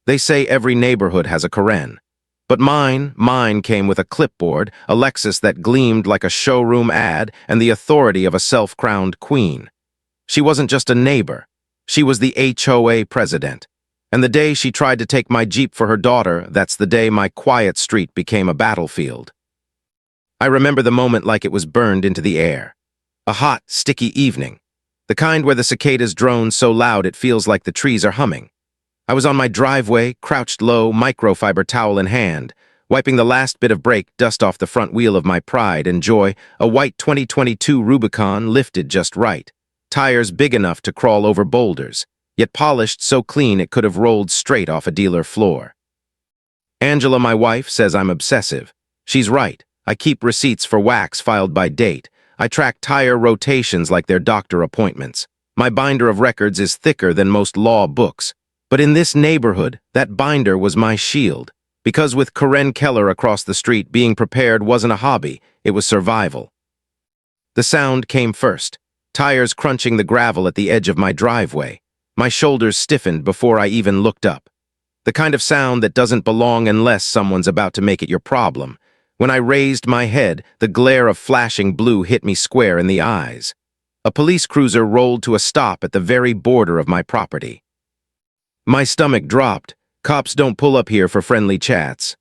They say every neighborhood has a Karen. But mine came with a clipboard, a Lexus that gleamed like a showroom ad, and the authority of a self-crowned queen. She wasn't just a neighbor. She was the HOA president. And the day she tried to take my Jeep for her daughter, that's the day my quiet street became a battlefield. I remember the moment like it was burned into the air. A hot, sticky evening. The kind where the cicadas drone so loud it feels like the trees are humming. I was on my driveway, crouched low, microfiber towel in hand, wiping the last bit of brake dust off the front wheel of my pride and joy, a white 2022 Rubicon lifted just right. Tires big enough to crawl over boulders, yet polished so clean it could have rolled straight off a dealer floor. Angela, my wife, says I'm obsessive. She's right. I keep receipts for wax filed by date. I track tire rotations like they're doctor appointments. My binder of records is thicker than most law books. But in this neighborhood, that binder was my shield. Because with Karen Keller across the street, being prepared wasn't a hobby, it was survival. The sound came first, tires crunching the gravel at the edge of my driveway. My shoulders stiffened before I even looked up. The kind of sound that doesn't belong unless someone's about to make it your problem. When I raised my head, the glare of flashing blue hit me square in the eyes. A police cruiser rolled to a stop at the very border of my property. My stomach dropped. Cops don't pull up here for friendly chats.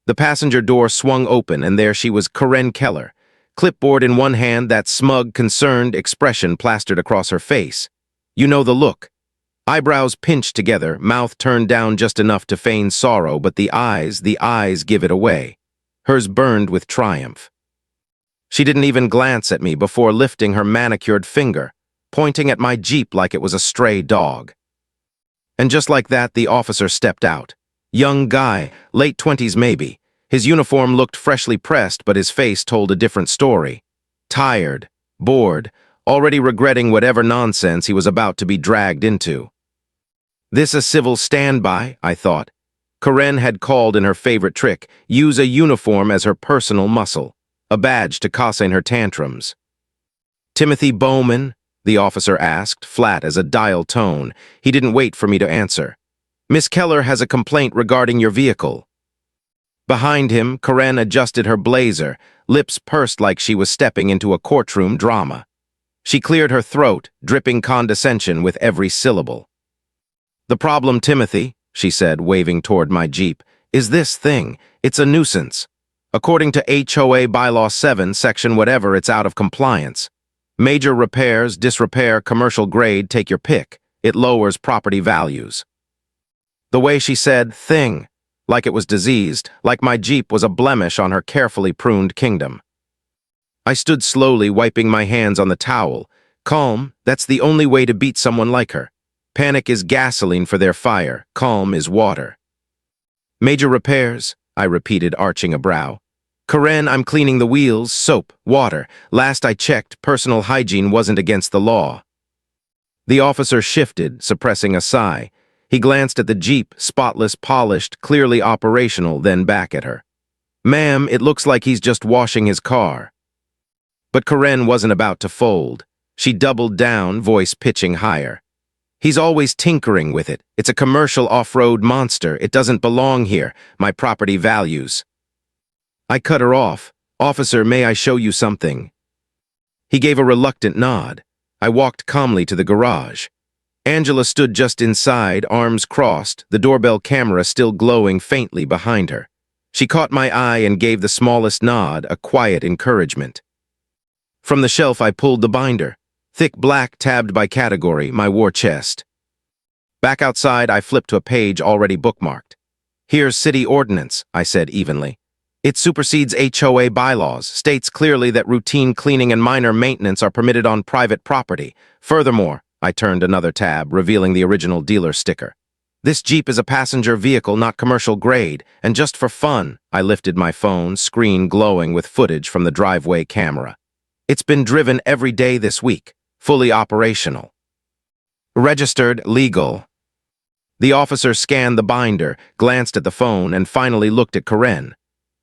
The passenger door swung open, and there she was, Karen Keller. Clipboard in one hand, that smug, concerned expression plastered across her face. You know the look. Eyebrows pinched together, mouth turned down just enough to feign sorrow, but the eyes give it away. Hers burned with triumph. She didn't even glance at me before lifting her manicured finger, pointing at my Jeep like it was a stray dog. And just like that, the officer stepped out. Young guy, late 20s maybe. His uniform looked freshly pressed, but his face told a different story. Tired, bored, already regretting whatever nonsense he was about to be dragged into. This a civil standby, I thought. Karen had called in her favorite trick, use a uniform as her personal muscle, a badge to contain her tantrums. Timothy Bowman? The officer asked, flat as a dial tone. He didn't wait for me to answer. Miss Keller has a complaint regarding your vehicle. Behind him, Karen adjusted her blazer, lips pursed like she was stepping into a courtroom drama. She cleared her throat, dripping condescension with every syllable. The problem, Timothy, she said, waving toward my Jeep, is this thing. It's a nuisance. According to HOA Bylaw 7, section whatever, it's out of compliance. Major repairs, disrepair, commercial grade, take your pick. It lowers property values. The way she said thing, like it was diseased, like my Jeep was a blemish on her carefully pruned kingdom. I stood slowly, wiping my hands on the towel. Calm, that's the only way to beat someone like her. Panic is gasoline for their fire. Calm is water. Major repairs, I repeated, arching a brow. Karen, I'm cleaning the wheels, soap, water. Last I checked, personal hygiene wasn't against the law. The officer shifted, suppressing a sigh. He glanced at the Jeep, spotless, polished, clearly operational, then back at her. Ma'am, it looks like he's just washing his car. But Karen wasn't about to fold. She doubled down, voice pitching higher. He's always tinkering with it. It's a commercial off-road monster. It doesn't belong here. My property values. I cut her off. Officer, may I show you something? He gave a reluctant nod. I walked calmly to the garage. Angela stood just inside, arms crossed, the doorbell camera still glowing faintly behind her. She caught my eye and gave the smallest nod, a quiet encouragement. From the shelf I pulled the binder. Thick black, tabbed by category, my war chest. Back outside, I flipped to a page already bookmarked. Here's city ordinance, I said evenly. It supersedes HOA bylaws, states clearly that routine cleaning and minor maintenance are permitted on private property. Furthermore, I turned another tab, revealing the original dealer sticker. This Jeep is a passenger vehicle, not commercial grade, and just for fun, I lifted my phone, screen glowing with footage from the driveway camera. It's been driven every day this week, fully operational. Registered, legal. The officer scanned the binder, glanced at the phone, and finally looked at Karen.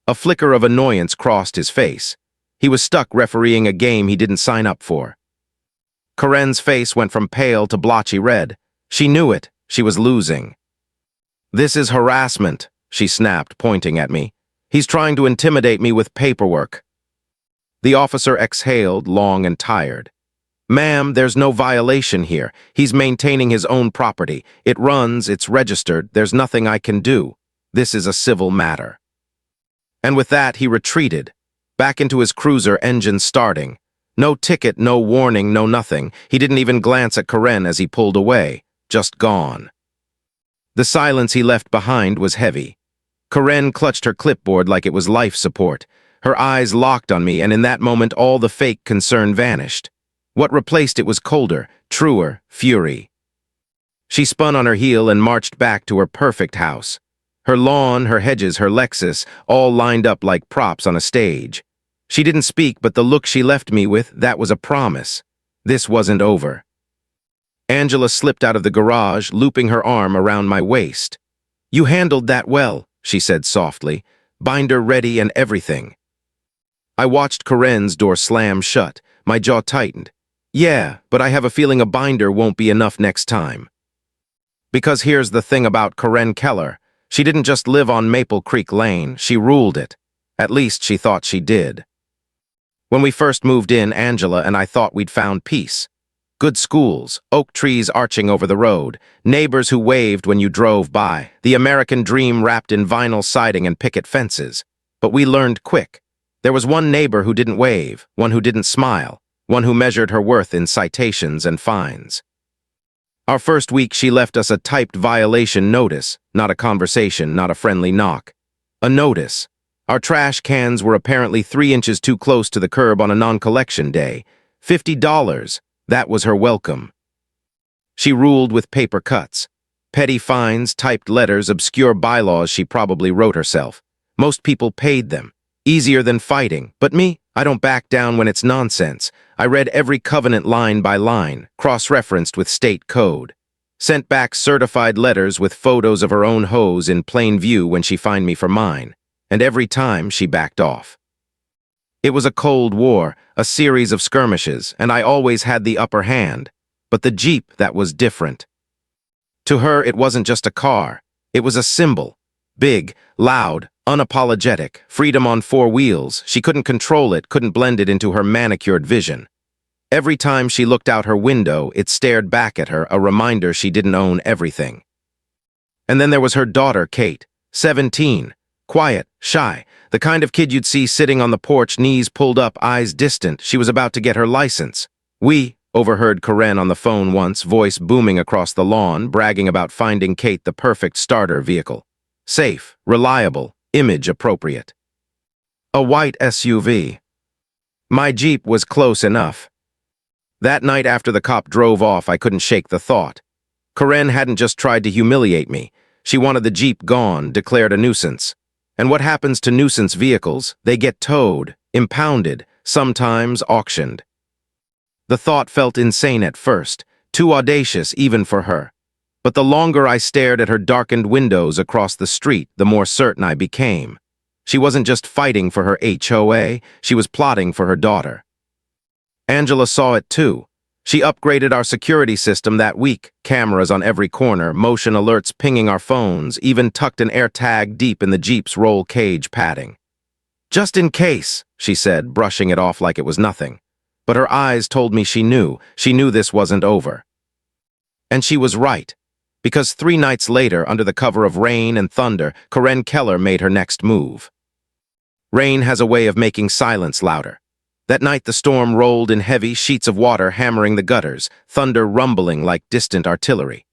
A flicker of annoyance crossed his face. He was stuck refereeing a game he didn't sign up for. Karen's face went from pale to blotchy red. She knew it. She was losing. "This is harassment," she snapped, pointing at me. "He's trying to intimidate me with paperwork." The officer exhaled, long and tired. "Ma'am, there's no violation here. He's maintaining his own property. It runs, it's registered, there's nothing I can do. This is a civil matter." And with that, he retreated, back into his cruiser, engine starting. No ticket, no warning, no nothing. He didn't even glance at Karen as he pulled away, just gone. The silence he left behind was heavy. Karen clutched her clipboard like it was life support. Her eyes locked on me, and in that moment all the fake concern vanished. What replaced it was colder, truer fury. She spun on her heel and marched back to her perfect house. Her lawn, her hedges, her Lexus, all lined up like props on a stage. She didn't speak, but the look she left me with, that was a promise. This wasn't over. Angela slipped out of the garage, looping her arm around my waist. "You handled that well," she said softly. "Binder ready and everything." I watched Karen's door slam shut. My jaw tightened. "Yeah, but I have a feeling a binder won't be enough next time." Because here's the thing about Karen Keller. She didn't just live on Maple Creek Lane, she ruled it. At least she thought she did. When we first moved in, Angela and I thought we'd found peace. Good schools, oak trees arching over the road, neighbors who waved when you drove by, the American dream wrapped in vinyl siding and picket fences. But we learned quick. There was one neighbor who didn't wave, one who didn't smile, one who measured her worth in citations and fines. Our first week, she left us a typed violation notice, not a conversation, not a friendly knock. A notice. Our trash cans were apparently 3 inches too close to the curb on a non-collection day. $50. That was her welcome. She ruled with paper cuts. Petty fines, typed letters, obscure bylaws she probably wrote herself. Most people paid them. Easier than fighting. But me, I don't back down when it's nonsense. I read every covenant line by line, cross-referenced with state code. Sent back certified letters with photos of her own hose in plain view when she fined me for mine. And every time she backed off. It was a cold war, a series of skirmishes, and I always had the upper hand. But the Jeep, that was different. To her, it wasn't just a car. It was a symbol. Big, loud, unapologetic, freedom on 4 wheels. She couldn't control it, couldn't blend it into her manicured vision. Every time she looked out her window, it stared back at her, a reminder she didn't own everything. And then there was her daughter, Kate, 17, quiet, shy, the kind of kid you'd see sitting on the porch, knees pulled up, eyes distant. She was about to get her license. We overheard Karen on the phone once, voice booming across the lawn, bragging about finding Kate the perfect starter vehicle. Safe, reliable, image appropriate. A white SUV. My Jeep was close enough. That night after the cop drove off, I couldn't shake the thought. Karen hadn't just tried to humiliate me. She wanted the Jeep gone, declared a nuisance. And what happens to nuisance vehicles? They get towed, impounded, sometimes auctioned. The thought felt insane at first, too audacious even for her. But the longer I stared at her darkened windows across the street, the more certain I became. She wasn't just fighting for her HOA, she was plotting for her daughter. Angela saw it too. She upgraded our security system that week, cameras on every corner, motion alerts pinging our phones, even tucked an air tag deep in the Jeep's roll cage padding. "Just in case," she said, brushing it off like it was nothing. But her eyes told me she knew this wasn't over. And she was right. Because 3 nights later, under the cover of rain and thunder, Karen Keller made her next move. Rain has a way of making silence louder. That night the storm rolled in heavy sheets of water hammering the gutters, thunder rumbling like distant artillery.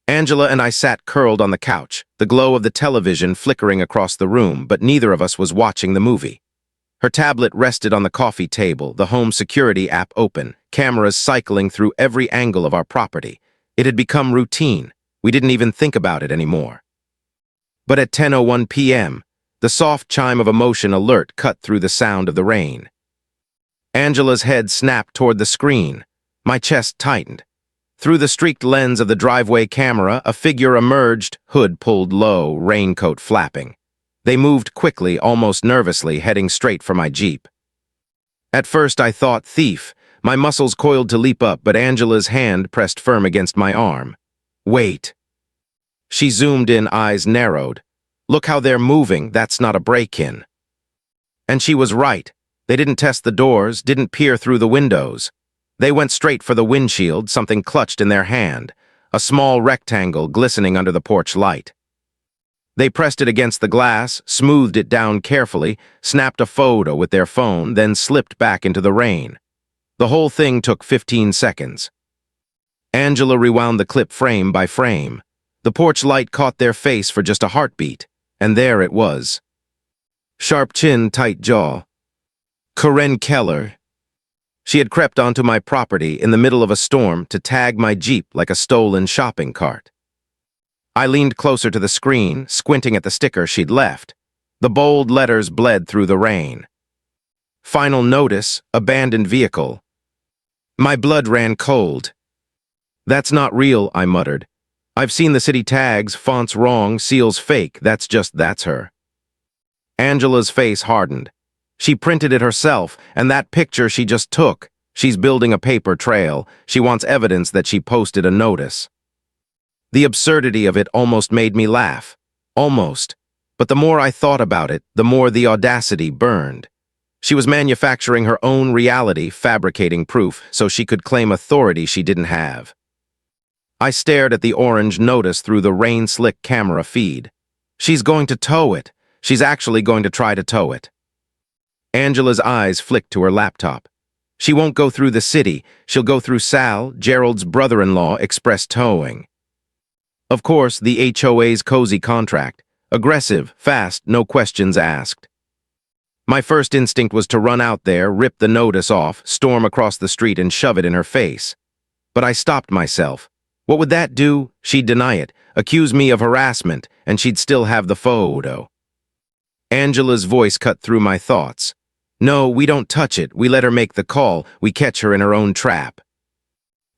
Angela and I sat curled on the couch, the glow of the television flickering across the room, but neither of us was watching the movie. Her tablet rested on the coffee table, the home security app open, cameras cycling through every angle of our property. It had become routine. We didn't even think about it anymore. But at 10:01 p.m., the soft chime of a motion alert cut through the sound of the rain. Angela's head snapped toward the screen. My chest tightened. Through the streaked lens of the driveway camera, a figure emerged, hood pulled low, raincoat flapping. They moved quickly, almost nervously, heading straight for my Jeep. At first I thought thief. My muscles coiled to leap up, but Angela's hand pressed firm against my arm. "Wait." She zoomed in, eyes narrowed. Look how they're moving, that's not a break-in. And she was right. They didn't test the doors, didn't peer through the windows. They went straight for the windshield, something clutched in their hand, a small rectangle glistening under the porch light. They pressed it against the glass, smoothed it down carefully, snapped a photo with their phone, then slipped back into the rain. The whole thing took 15 seconds. Angela rewound the clip frame by frame. The porch light caught their face for just a heartbeat, and there it was. Sharp chin, tight jaw. Karen Keller. She had crept onto my property in the middle of a storm to tag my Jeep like a stolen shopping cart. I leaned closer to the screen, squinting at the sticker she'd left. The bold letters bled through the rain. Final notice, abandoned vehicle. My blood ran cold. That's not real, I muttered. I've seen the city tags, fonts wrong, seals fake, that's her. Angela's face hardened. She printed it herself, and that picture she just took. She's building a paper trail. She wants evidence that she posted a notice. The absurdity of it almost made me laugh. Almost. But the more I thought about it, the more the audacity burned. She was manufacturing her own reality, fabricating proof, so she could claim authority she didn't have. I stared at the orange notice through the rain-slick camera feed. She's going to tow it. She's actually going to try to tow it. Angela's eyes flicked to her laptop. She won't go through the city. She'll go through Sal, Gerald's brother-in-law, express towing. Of course, the HOA's cozy contract. Aggressive, fast, no questions asked. My first instinct was to run out there, rip the notice off, storm across the street and shove it in her face. But I stopped myself. What would that do? She'd deny it, accuse me of harassment, and she'd still have the photo. Angela's voice cut through my thoughts. No, we don't touch it. We let her make the call. We catch her in her own trap.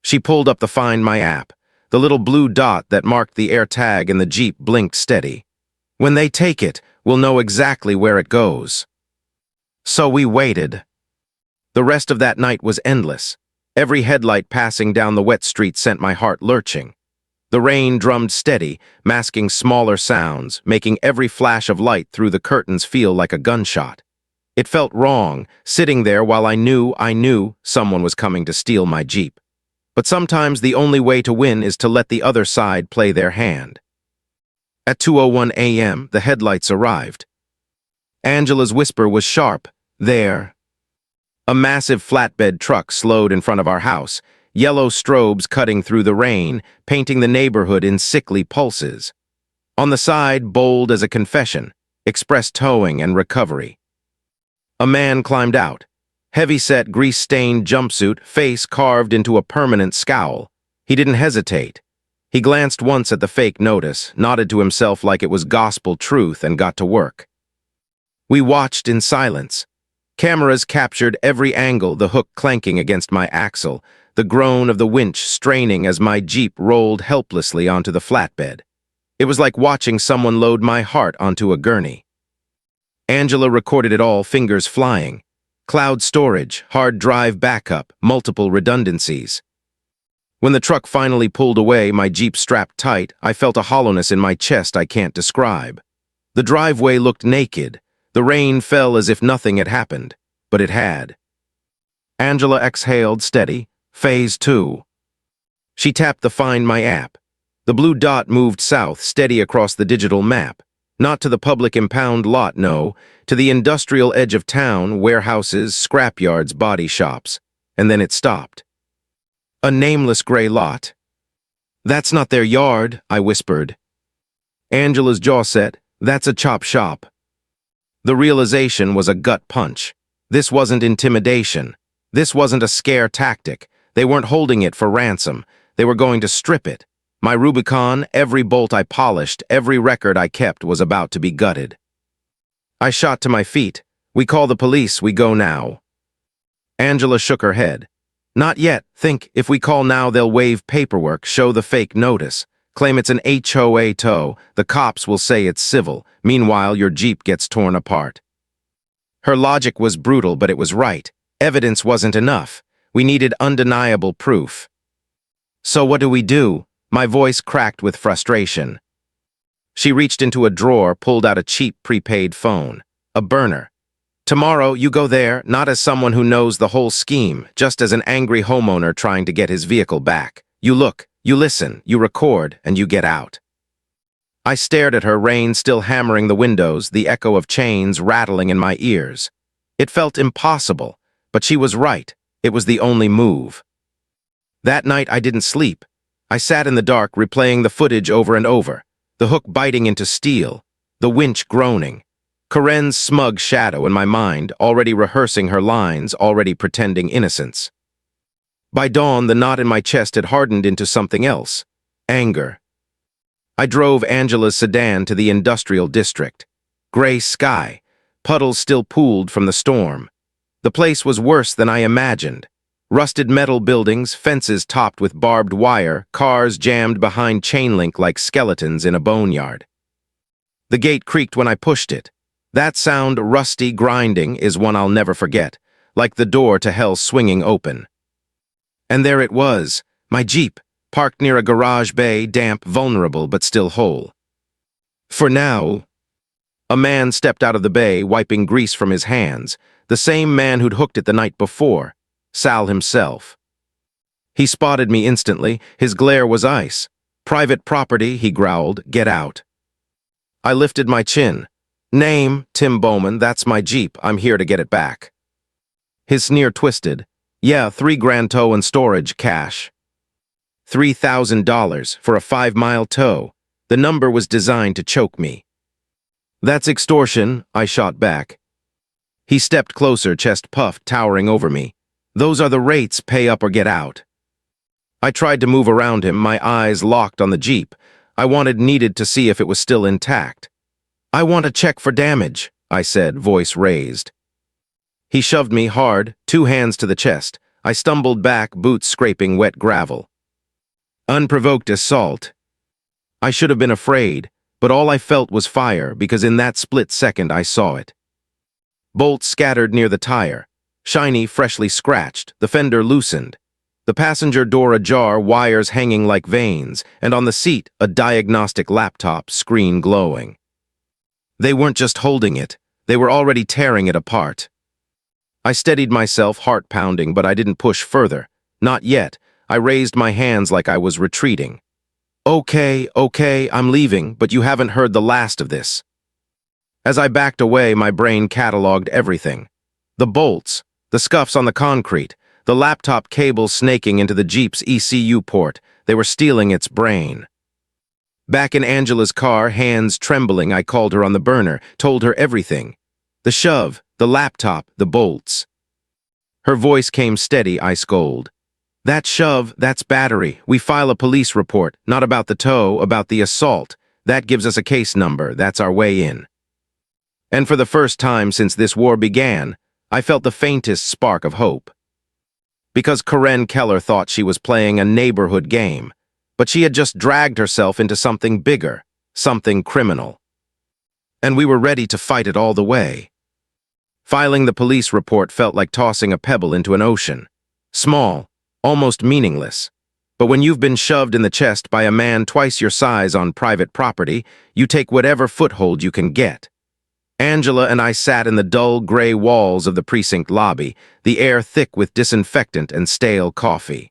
She pulled up the Find My app. The little blue dot that marked the air tag in the Jeep blinked steady. When they take it, we'll know exactly where it goes. So we waited. The rest of that night was endless. Every headlight passing down the wet street sent my heart lurching. The rain drummed steady, masking smaller sounds, making every flash of light through the curtains feel like a gunshot. It felt wrong, sitting there while I knew someone was coming to steal my Jeep. But sometimes the only way to win is to let the other side play their hand. At 2:01 a.m., the headlights arrived. Angela's whisper was sharp. There. A massive flatbed truck slowed in front of our house, yellow strobes cutting through the rain, painting the neighborhood in sickly pulses. On the side, bold as a confession, express towing and recovery. A man climbed out. Heavy-set, grease-stained jumpsuit, face carved into a permanent scowl. He didn't hesitate. He glanced once at the fake notice, nodded to himself like it was gospel truth, and got to work. We watched in silence. Cameras captured every angle, the hook clanking against my axle, the groan of the winch straining as my Jeep rolled helplessly onto the flatbed. It was like watching someone load my heart onto a gurney. Angela recorded it all, fingers flying. Cloud storage, hard drive backup, multiple redundancies. When the truck finally pulled away, my Jeep strapped tight, I felt a hollowness in my chest I can't describe. The driveway looked naked. The rain fell as if nothing had happened, but it had. Angela exhaled, steady. Phase 2. She tapped the Find My app. The blue dot moved south, steady across the digital map. Not to the public impound lot, no. To the industrial edge of town, warehouses, scrapyards, body shops. And then it stopped. A nameless gray lot. That's not their yard, I whispered. Angela's jaw set. That's a chop shop. The realization was a gut punch. This wasn't intimidation. This wasn't a scare tactic. They weren't holding it for ransom. They were going to strip it. My Rubicon, every bolt I polished, every record I kept was about to be gutted. I shot to my feet. We call the police, we go now. Angela shook her head. Not yet. Think, if we call now, they'll waive paperwork, show the fake notice. Claim it's an HOA tow. The cops will say it's civil. Meanwhile, your Jeep gets torn apart. Her logic was brutal, but it was right. Evidence wasn't enough. We needed undeniable proof. So what do? My voice cracked with frustration. She reached into a drawer, pulled out a cheap prepaid phone. A burner. Tomorrow, you go there, not as someone who knows the whole scheme, just as an angry homeowner trying to get his vehicle back. You look, you listen, you record, and you get out. I stared at her, rain still hammering the windows, the echo of chains rattling in my ears. It felt impossible, but she was right. It was the only move. That night, I didn't sleep. I sat in the dark, replaying the footage over and over, the hook biting into steel, the winch groaning, Karen's smug shadow in my mind, already rehearsing her lines, already pretending innocence. By dawn, the knot in my chest had hardened into something else. Anger. I drove Angela's sedan to the industrial district. Gray sky, puddles still pooled from the storm. The place was worse than I imagined. Rusted metal buildings, fences topped with barbed wire, cars jammed behind chain link like skeletons in a boneyard. The gate creaked when I pushed it. That sound, rusty, grinding, is one I'll never forget, like the door to hell swinging open. And there it was, my Jeep, parked near a garage bay, damp, vulnerable, but still whole. For now, a man stepped out of the bay, wiping grease from his hands, the same man who'd hooked it the night before, Sal himself. He spotted me instantly, his glare was ice. Private property, he growled, get out. I lifted my chin. Name, Tim Bowman, that's my Jeep, I'm here to get it back. His sneer twisted. Yeah, $3,000 tow and storage, cash. $3,000 for a 5-mile tow. The number was designed to choke me. That's extortion, I shot back. He stepped closer, chest puffed, towering over me. Those are the rates, pay up or get out. I tried to move around him, my eyes locked on the Jeep. I needed to see if it was still intact. I want a check for damage, I said, voice raised. He shoved me hard, 2 hands to the chest. I stumbled back, boots scraping wet gravel. Unprovoked assault. I should have been afraid, but all I felt was fire because in that split second I saw it. Bolts scattered near the tire. Shiny, freshly scratched, the fender loosened. The passenger door ajar, wires hanging like veins, and on the seat, a diagnostic laptop, screen glowing. They weren't just holding it, they were already tearing it apart. I steadied myself, heart pounding, but I didn't push further. Not yet. I raised my hands like I was retreating. Okay, I'm leaving, but you haven't heard the last of this. As I backed away, my brain cataloged everything. The bolts, the scuffs on the concrete, the laptop cable snaking into the Jeep's ECU port. They were stealing its brain. Back in Angela's car, hands trembling, I called her on the burner, told her everything. The shove, the laptop, the bolts. Her voice came steady, I scolded. That shove, that's battery. We file a police report, not about the tow, about the assault. That gives us a case number, that's our way in. And for the first time since this war began, I felt the faintest spark of hope. Because Karen Keller thought she was playing a neighborhood game, but she had just dragged herself into something bigger, something criminal. And we were ready to fight it all the way. Filing the police report felt like tossing a pebble into an ocean. Small, almost meaningless. But when you've been shoved in the chest by a man twice your size on private property, you take whatever foothold you can get. Angela and I sat in the dull gray walls of the precinct lobby, the air thick with disinfectant and stale coffee.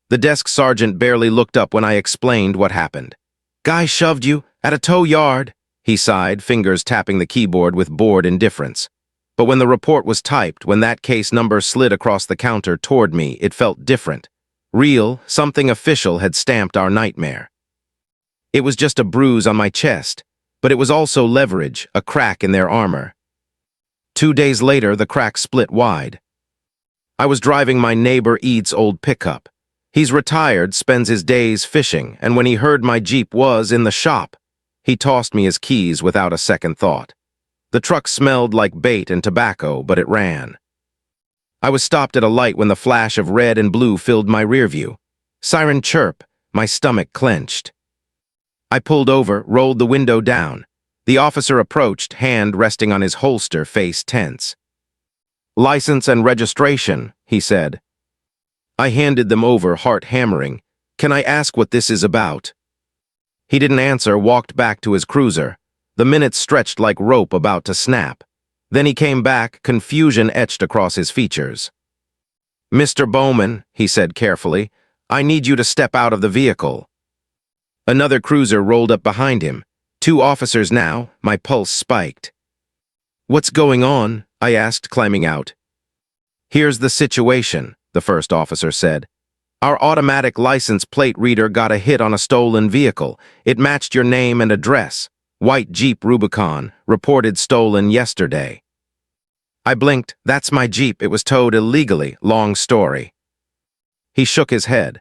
The desk sergeant barely looked up when I explained what happened. Guy shoved you at a tow yard, he sighed, fingers tapping the keyboard with bored indifference. But when the report was typed, when that case number slid across the counter toward me, it felt different. Real, something official had stamped our nightmare. It was just a bruise on my chest, but it was also leverage, a crack in their armor. 2 days later, the crack split wide. I was driving my neighbor Ede's old pickup. He's retired, spends his days fishing, and when he heard my Jeep was in the shop, he tossed me his keys without a second thought. The truck smelled like bait and tobacco, but it ran. I was stopped at a light when the flash of red and blue filled my rearview. Siren chirp, my stomach clenched. I pulled over, rolled the window down. The officer approached, hand resting on his holster, face tense. License and registration, he said. I handed them over, heart hammering. Can I ask what this is about? He didn't answer, walked back to his cruiser. The minutes stretched like rope about to snap. Then he came back, confusion etched across his features. "Mr. Bowman," he said carefully, "I need you to step out of the vehicle." Another cruiser rolled up behind him. 2 officers now, my pulse spiked. "What's going on?" I asked, climbing out. "Here's the situation," the first officer said. "Our automatic license plate reader got a hit on a stolen vehicle. It matched your name and address. White Jeep Rubicon, reported stolen yesterday." I blinked. "That's my Jeep. It was towed illegally. Long story." He shook his head.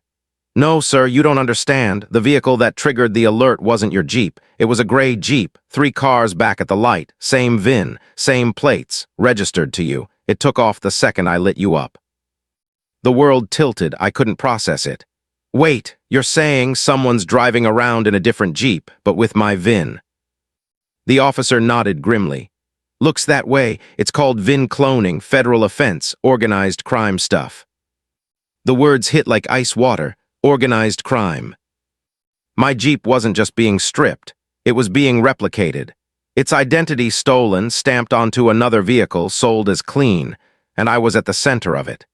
"No, sir, you don't understand. The vehicle that triggered the alert wasn't your Jeep. It was a gray Jeep, 3 cars back at the light, same VIN, same plates, registered to you. It took off the second I lit you up." The world tilted. I couldn't process it. "Wait, you're saying someone's driving around in a different Jeep, but with my VIN?" The officer nodded grimly. "Looks that way. It's called VIN cloning, federal offense, organized crime stuff." The words hit like ice water. Organized crime. My Jeep wasn't just being stripped. It was being replicated. Its identity stolen, stamped onto another vehicle, sold as clean, and I was at the center of it.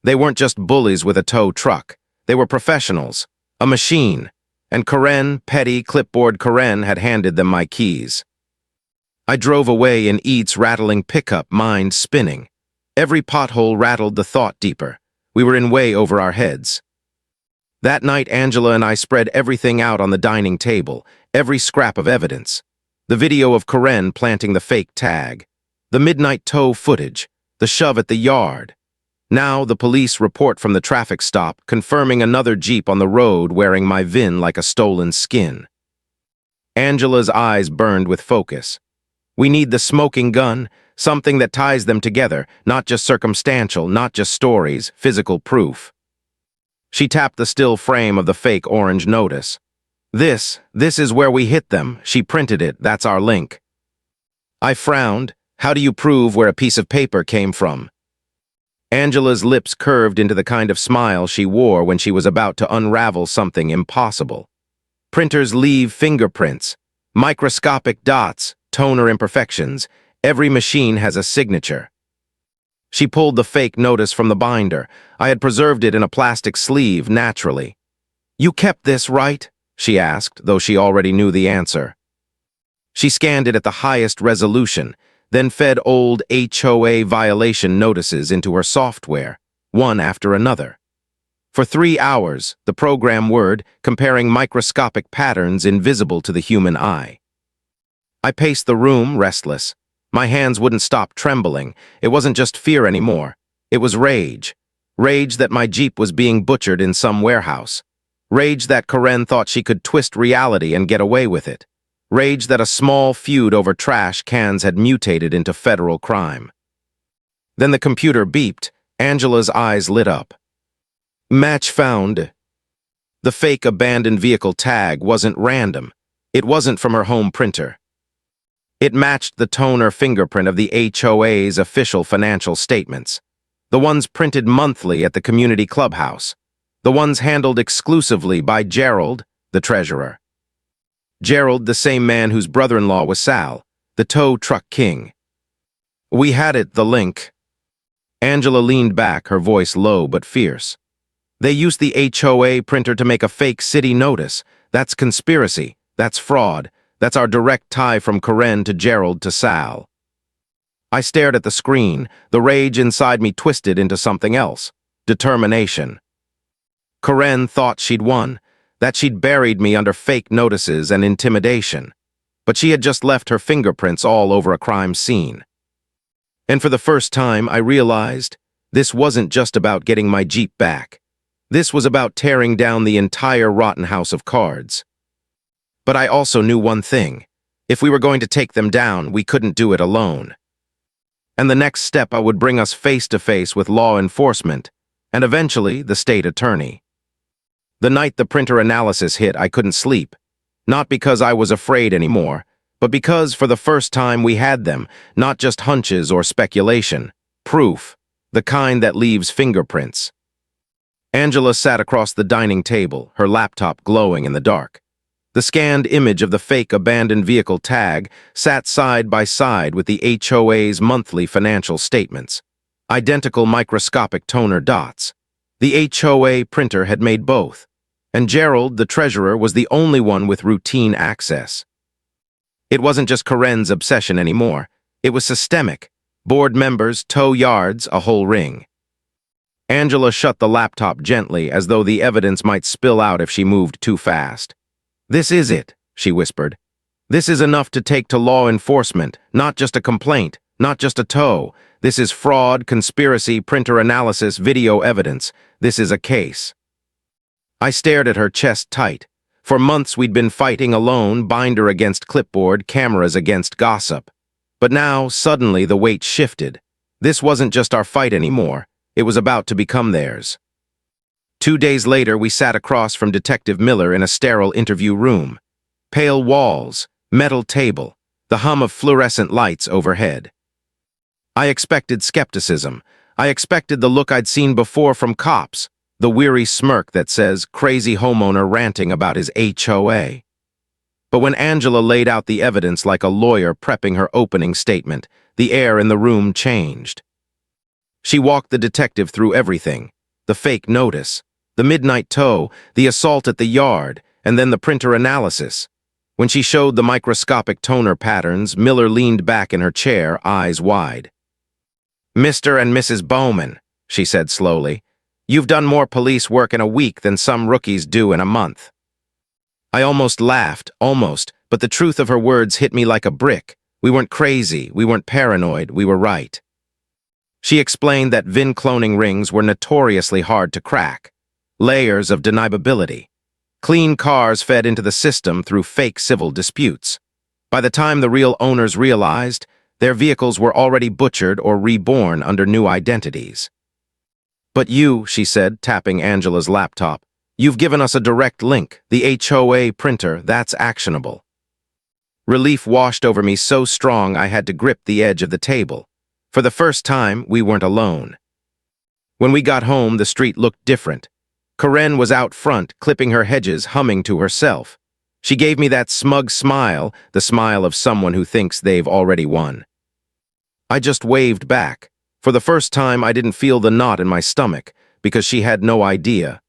They weren't just bullies with a tow truck. They were professionals, a machine, and Karen, petty clipboard Karen, had handed them my keys. I drove away in Eats' rattling pickup, mind spinning. Every pothole rattled the thought deeper. We were in way over our heads. That night, Angela and I spread everything out on the dining table, every scrap of evidence. The video of Karen planting the fake tag, the midnight tow footage, the shove at the yard. Now the police report from the traffic stop, confirming another Jeep on the road wearing my VIN like a stolen skin. Angela's eyes burned with focus. "We need the smoking gun, something that ties them together, not just circumstantial, not just stories, physical proof." She tapped the still frame of the fake orange notice. This is where we hit them. She printed it. That's our link." I frowned. "How do you prove where a piece of paper came from?" Angela's lips curved into the kind of smile she wore when she was about to unravel something impossible. "Printers leave fingerprints, microscopic dots, toner imperfections. Every machine has a signature." She pulled the fake notice from the binder. I had preserved it in a plastic sleeve, naturally. "You kept this, right?" she asked, though she already knew the answer. She scanned it at the highest resolution, then fed old HOA violation notices into her software, one after another. For 3 hours, the program whirred, comparing microscopic patterns invisible to the human eye. I paced the room, restless. My hands wouldn't stop trembling. It wasn't just fear anymore. It was rage. Rage that my Jeep was being butchered in some warehouse. Rage that Karen thought she could twist reality and get away with it. Rage that a small feud over trash cans had mutated into federal crime. Then the computer beeped. Angela's eyes lit up. "Match found." The fake abandoned vehicle tag wasn't random. It wasn't from her home printer. It matched the toner fingerprint of the HOA's official financial statements. The ones printed monthly at the community clubhouse. The ones handled exclusively by Gerald, the treasurer. Gerald, the same man whose brother-in-law was Sal, the tow truck king. "We had it, the link." Angela leaned back, her voice low but fierce. "They used the HOA printer to make a fake city notice. That's conspiracy. That's fraud. That's our direct tie from Karen to Gerald to Sal." I stared at the screen. The rage inside me twisted into something else. Determination. Karen thought she'd won, that she'd buried me under fake notices and intimidation. But she had just left her fingerprints all over a crime scene. And for the first time, I realized this wasn't just about getting my Jeep back. This was about tearing down the entire rotten house of cards. But I also knew one thing. If we were going to take them down, we couldn't do it alone. And the next step would bring us face to face with law enforcement, and eventually the state attorney. The night the printer analysis hit, I couldn't sleep. Not because I was afraid anymore, but because for the first time we had them, not just hunches or speculation. Proof, the kind that leaves fingerprints. Angela sat across the dining table, her laptop glowing in the dark. The scanned image of the fake abandoned vehicle tag sat side by side with the HOA's monthly financial statements. Identical microscopic toner dots. The HOA printer had made both, and Gerald, the treasurer, was the only one with routine access. It wasn't just Karen's obsession anymore. It was systemic. Board members, tow yards, a whole ring. Angela shut the laptop gently, as though the evidence might spill out if she moved too fast. "This is it," she whispered. "This is enough to take to law enforcement, not just a complaint, not just a tow. This is fraud, conspiracy, printer analysis, video evidence. This is a case." I stared at her, chest tight. For months we'd been fighting alone, binder against clipboard, cameras against gossip. But now, suddenly, the weight shifted. This wasn't just our fight anymore. It was about to become theirs. 2 days later, we sat across from Detective Miller in a sterile interview room. Pale walls, metal table, the hum of fluorescent lights overhead. I expected skepticism. I expected the look I'd seen before from cops, the weary smirk that says, "Crazy homeowner ranting about his HOA." But when Angela laid out the evidence like a lawyer prepping her opening statement, the air in the room changed. She walked the detective through everything: the fake notice, the midnight tow, the assault at the yard, and then the printer analysis. When she showed the microscopic toner patterns, Miller leaned back in her chair, eyes wide. "Mr. and Mrs. Bowman," she said slowly, "you've done more police work in a week than some rookies do in a month." I almost laughed, but the truth of her words hit me like a brick. We weren't crazy, we weren't paranoid, we were right. She explained that VIN cloning rings were notoriously hard to crack. Layers of deniability. Clean cars fed into the system through fake civil disputes. By the time the real owners realized, their vehicles were already butchered or reborn under new identities. "But you," she said, tapping Angela's laptop, "you've given us a direct link, the HOA printer, that's actionable." Relief washed over me so strong I had to grip the edge of the table. For the first time, we weren't alone. When we got home, the street looked different. Karen was out front, clipping her hedges, humming to herself. She gave me that smug smile, the smile of someone who thinks they've already won. I just waved back. For the first time, I didn't feel the knot in my stomach, because she had no idea.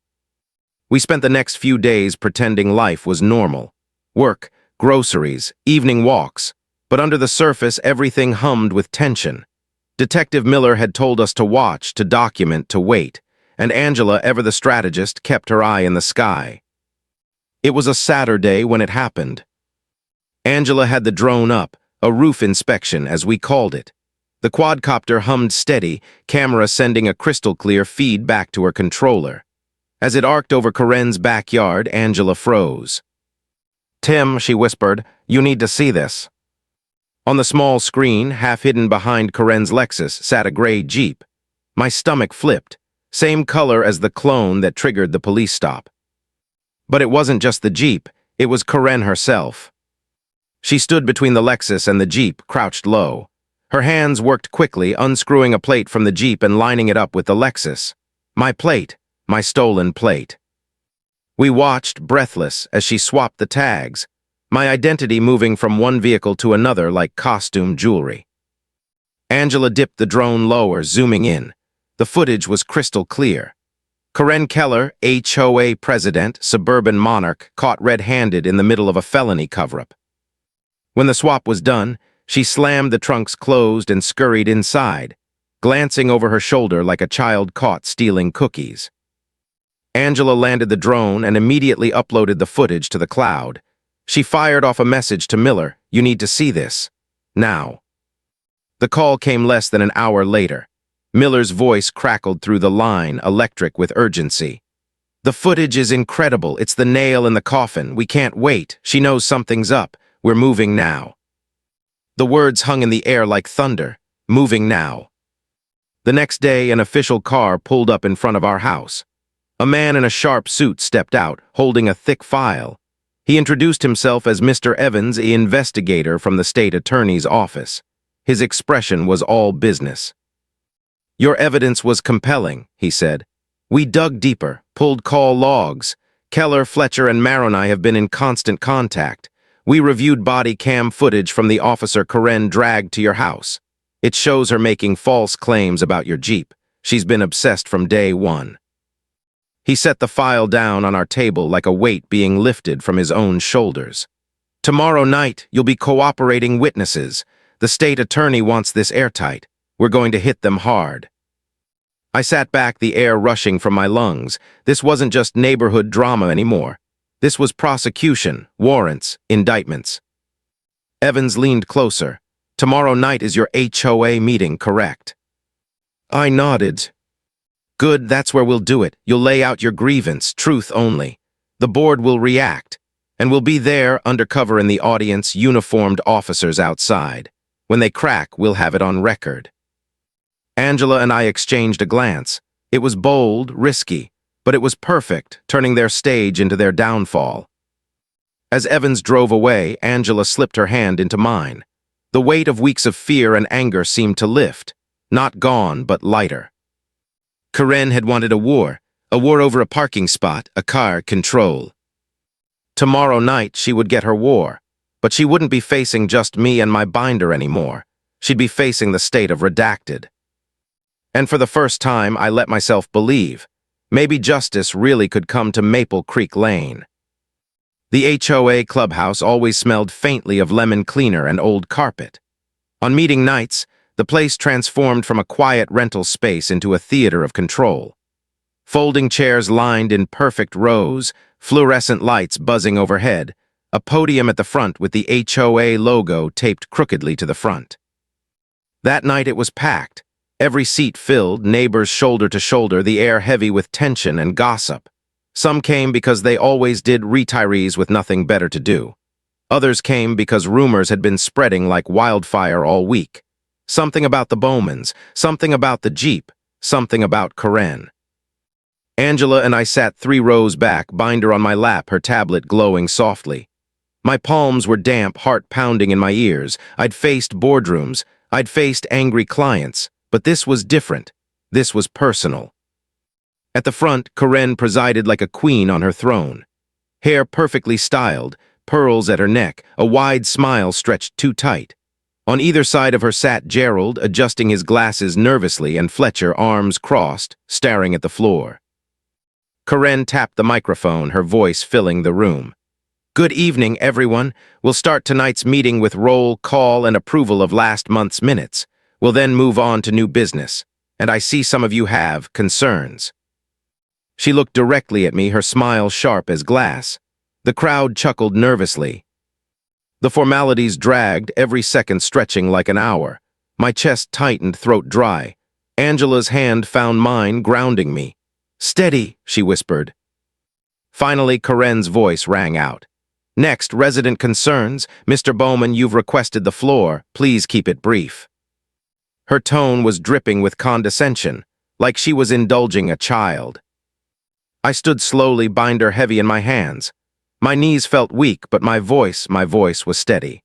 We spent the next few days pretending life was normal. Work, groceries, evening walks. But under the surface, everything hummed with tension. Detective Miller had told us to watch, to document, to wait. And Angela, ever the strategist, kept her eye in the sky. It was a Saturday when it happened. Angela had the drone up, a roof inspection, as we called it. The quadcopter hummed steady, camera sending a crystal-clear feed back to her controller. As it arced over Karen's backyard, Angela froze. "Tim," she whispered, "you need to see this." On the small screen, half hidden behind Karen's Lexus, sat a gray Jeep. My stomach flipped. Same color as the clone that triggered the police stop. But it wasn't just the Jeep, it was Karen herself. She stood between the Lexus and the Jeep, crouched low. Her hands worked quickly, unscrewing a plate from the Jeep and lining it up with the Lexus. My plate, my stolen plate. We watched, breathless, as she swapped the tags, my identity moving from one vehicle to another like costume jewelry. Angela dipped the drone lower, zooming in. The footage was crystal clear. Karen Keller, HOA president, suburban monarch, caught red-handed in the middle of a felony cover-up. When the swap was done, she slammed the trunks closed and scurried inside, glancing over her shoulder like a child caught stealing cookies. Angela landed the drone and immediately uploaded the footage to the cloud. She fired off a message to Miller, "You need to see this. Now." The call came less than an hour later. Miller's voice crackled through the line, electric with urgency. "The footage is incredible. It's the nail in the coffin. We can't wait. She knows something's up. We're moving now." The words hung in the air like thunder. Moving now. The next day, an official car pulled up in front of our house. A man in a sharp suit stepped out, holding a thick file. He introduced himself as Mr. Evans, the investigator from the state attorney's office. His expression was all business. "Your evidence was compelling," he said. "We dug deeper, pulled call logs, Keller, Fletcher, and Maroney have been in constant contact. We reviewed body cam footage from the officer Karen dragged to your house. It shows her making false claims about your Jeep. She's been obsessed from day one. He set the file down on our table like a weight being lifted from his own shoulders. Tomorrow night, you'll be cooperating witnesses. The state attorney wants this airtight. We're going to hit them hard. I sat back, the air rushing from my lungs. This wasn't just neighborhood drama anymore. This was prosecution, warrants, indictments. Evans leaned closer. Tomorrow night is your HOA meeting, correct? I nodded. Good, that's where we'll do it. You'll lay out your grievance, truth only. The board will react, and we'll be there, undercover in the audience, uniformed officers outside. When they crack, we'll have it on record. Angela and I exchanged a glance. It was bold, risky, but it was perfect, turning their stage into their downfall. As Evans drove away, Angela slipped her hand into mine. The weight of weeks of fear and anger seemed to lift, not gone, but lighter. Karen had wanted a war over a parking spot, a car, control. Tomorrow night, she would get her war, but she wouldn't be facing just me and my binder anymore. She'd be facing the state of redacted. And for the first time, I let myself believe. Maybe justice really could come to Maple Creek Lane. The HOA clubhouse always smelled faintly of lemon cleaner and old carpet. On meeting nights, the place transformed from a quiet rental space into a theater of control. Folding chairs lined in perfect rows, fluorescent lights buzzing overhead, a podium at the front with the HOA logo taped crookedly to the front. That night it was packed. Every seat filled, neighbors shoulder to shoulder, the air heavy with tension and gossip. Some came because they always did, retirees with nothing better to do. Others came because rumors had been spreading like wildfire all week. Something about the Bowmans, something about the Jeep, something about Karen. Angela and I sat 3 rows back, binder on my lap, her tablet glowing softly. My palms were damp, heart pounding in my ears. I'd faced boardrooms, I'd faced angry clients. But this was different. This was personal. At the front, Karen presided like a queen on her throne. Hair perfectly styled, pearls at her neck, a wide smile stretched too tight. On either side of her sat Gerald, adjusting his glasses nervously, and Fletcher, arms crossed, staring at the floor. Karen tapped the microphone, her voice filling the room. Good evening, everyone. We'll start tonight's meeting with roll call and approval of last month's minutes. We'll then move on to new business, and I see some of you have concerns. She looked directly at me, her smile sharp as glass. The crowd chuckled nervously. The formalities dragged, every second stretching like an hour. My chest tightened, throat dry. Angela's hand found mine, grounding me. Steady, she whispered. Finally, Karen's voice rang out. Next, resident concerns. Mr. Bowman, you've requested the floor. Please keep it brief. Her tone was dripping with condescension, like she was indulging a child. I stood slowly, binder heavy in my hands. My knees felt weak, but my voice was steady.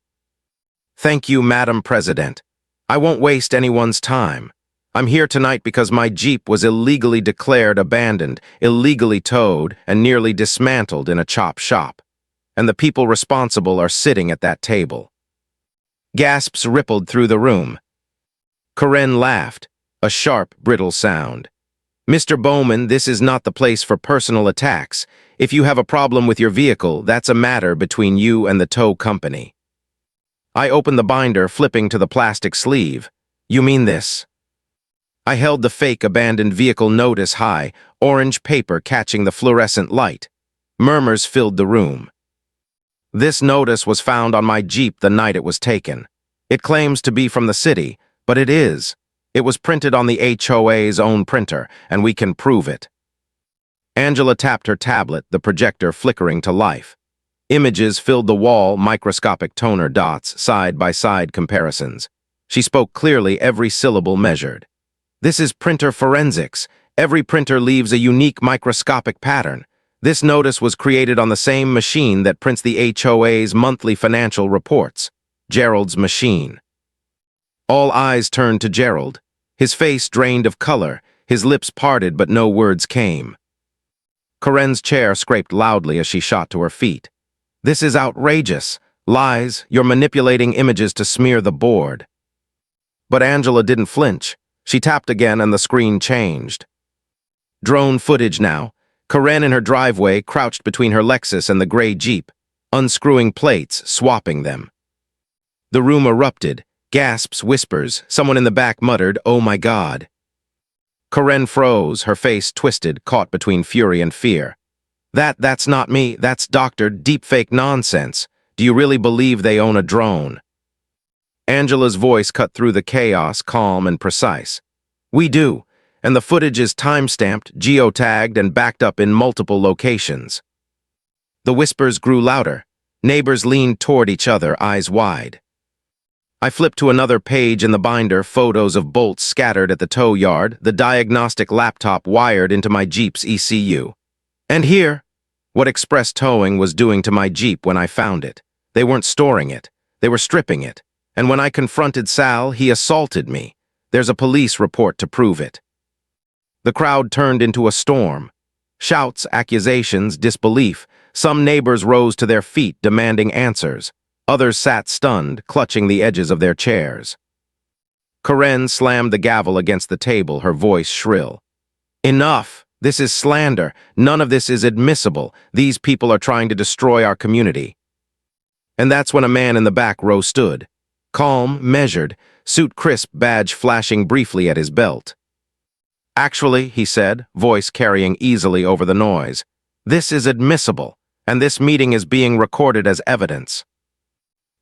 Thank you, Madam President. I won't waste anyone's time. I'm here tonight because my Jeep was illegally declared abandoned, illegally towed, and nearly dismantled in a chop shop. And the people responsible are sitting at that table. Gasps rippled through the room. Karen laughed, a sharp, brittle sound. Mr. Bowman, this is not the place for personal attacks. If you have a problem with your vehicle, that's a matter between you and the tow company. I opened the binder, flipping to the plastic sleeve. You mean this? I held the fake abandoned vehicle notice high, orange paper catching the fluorescent light. Murmurs filled the room. This notice was found on my Jeep the night it was taken. It claims to be from the city, but it is. It was printed on the HOA's own printer, and we can prove it. Angela tapped her tablet, the projector flickering to life. Images filled the wall, microscopic toner dots, side-by-side comparisons. She spoke clearly, every syllable measured. This is printer forensics. Every printer leaves a unique microscopic pattern. This notice was created on the same machine that prints the HOA's monthly financial reports. Gerald's machine. All eyes turned to Gerald. His face drained of color, his lips parted, but no words came. Karen's chair scraped loudly as she shot to her feet. This is outrageous. Lies, you're manipulating images to smear the board. But Angela didn't flinch. She tapped again and the screen changed. Drone footage now. Karen in her driveway crouched between her Lexus and the gray Jeep, unscrewing plates, swapping them. The room erupted. Gasps, whispers. Someone in the back muttered, "Oh my God." Karen froze, her face twisted, caught between fury and fear. That's not me. That's doctored, deepfake nonsense. Do you really believe they own a drone?" Angela's voice cut through the chaos, calm and precise. "We do, and the footage is time-stamped, geotagged, and backed up in multiple locations." The whispers grew louder. Neighbors leaned toward each other, eyes wide. I flipped to another page in the binder, photos of bolts scattered at the tow yard, the diagnostic laptop wired into my Jeep's ECU. And here, what Express Towing was doing to my Jeep when I found it. They weren't storing it. They were stripping it. And when I confronted Sal, he assaulted me. There's a police report to prove it. The crowd turned into a storm. Shouts, accusations, disbelief. Some neighbors rose to their feet, demanding answers. Others sat stunned, clutching the edges of their chairs. Karen slammed the gavel against the table, her voice shrill. "Enough! This is slander. None of this is admissible. These people are trying to destroy our community." And that's when a man in the back row stood. Calm, measured, suit crisp, badge flashing briefly at his belt. "Actually," he said, voice carrying easily over the noise, "this is admissible, and this meeting is being recorded as evidence."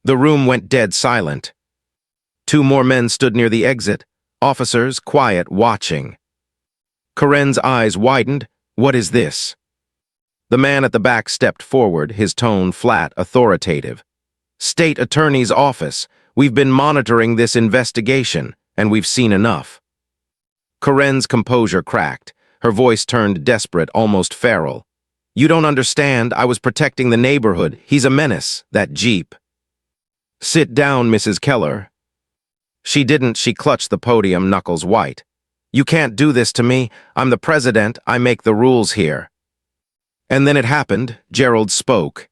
The room went dead silent. Two more men stood near the exit, officers, quiet, watching. Karen's eyes widened. "What is this?" The man at the back stepped forward, his tone flat, authoritative. "State Attorney's Office. We've been monitoring this investigation, and we've seen enough." Karen's composure cracked. Her voice turned desperate, almost feral. "You don't understand. I was protecting the neighborhood. He's a menace, that Jeep." "Sit down, Mrs. Keller." She didn't. She clutched the podium, knuckles white. "You can't do this to me. I'm the president. I make the rules here." And then it happened. Gerald spoke.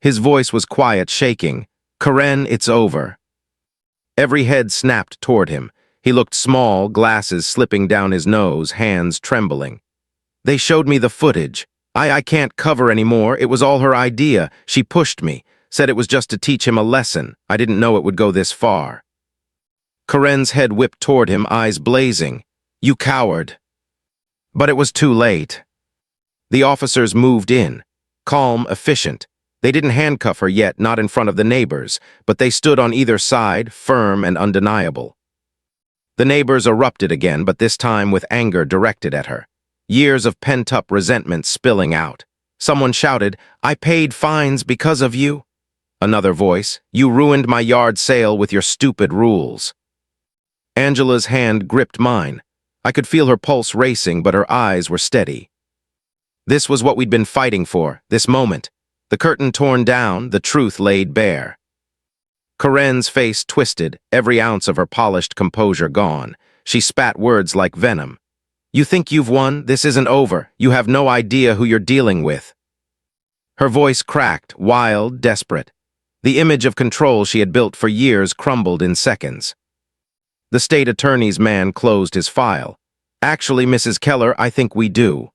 His voice was quiet, shaking. "Karen, it's over." Every head snapped toward him. He looked small, glasses slipping down his nose, hands trembling. "They showed me the footage. I can't cover anymore. It was all her idea. She pushed me, said it was just to teach him a lesson. I didn't know it would go this far." Karen's head whipped toward him, eyes blazing. "You coward." But it was too late. The officers moved in, calm, efficient. They didn't handcuff her yet, not in front of the neighbors, but they stood on either side, firm and undeniable. The neighbors erupted again, but this time with anger directed at her. Years of pent-up resentment spilling out. Someone shouted, "I paid fines because of you." Another voice, "You ruined my yard sale with your stupid rules." Angela's hand gripped mine. I could feel her pulse racing, but her eyes were steady. This was what we'd been fighting for, this moment. The curtain torn down, the truth laid bare. Karen's face twisted, every ounce of her polished composure gone. She spat words like venom. "You think you've won? This isn't over. You have no idea who you're dealing with." Her voice cracked, wild, desperate. The image of control she had built for years crumbled in seconds. The state attorney's man closed his file. "Actually, Mrs. Keller, I think we do."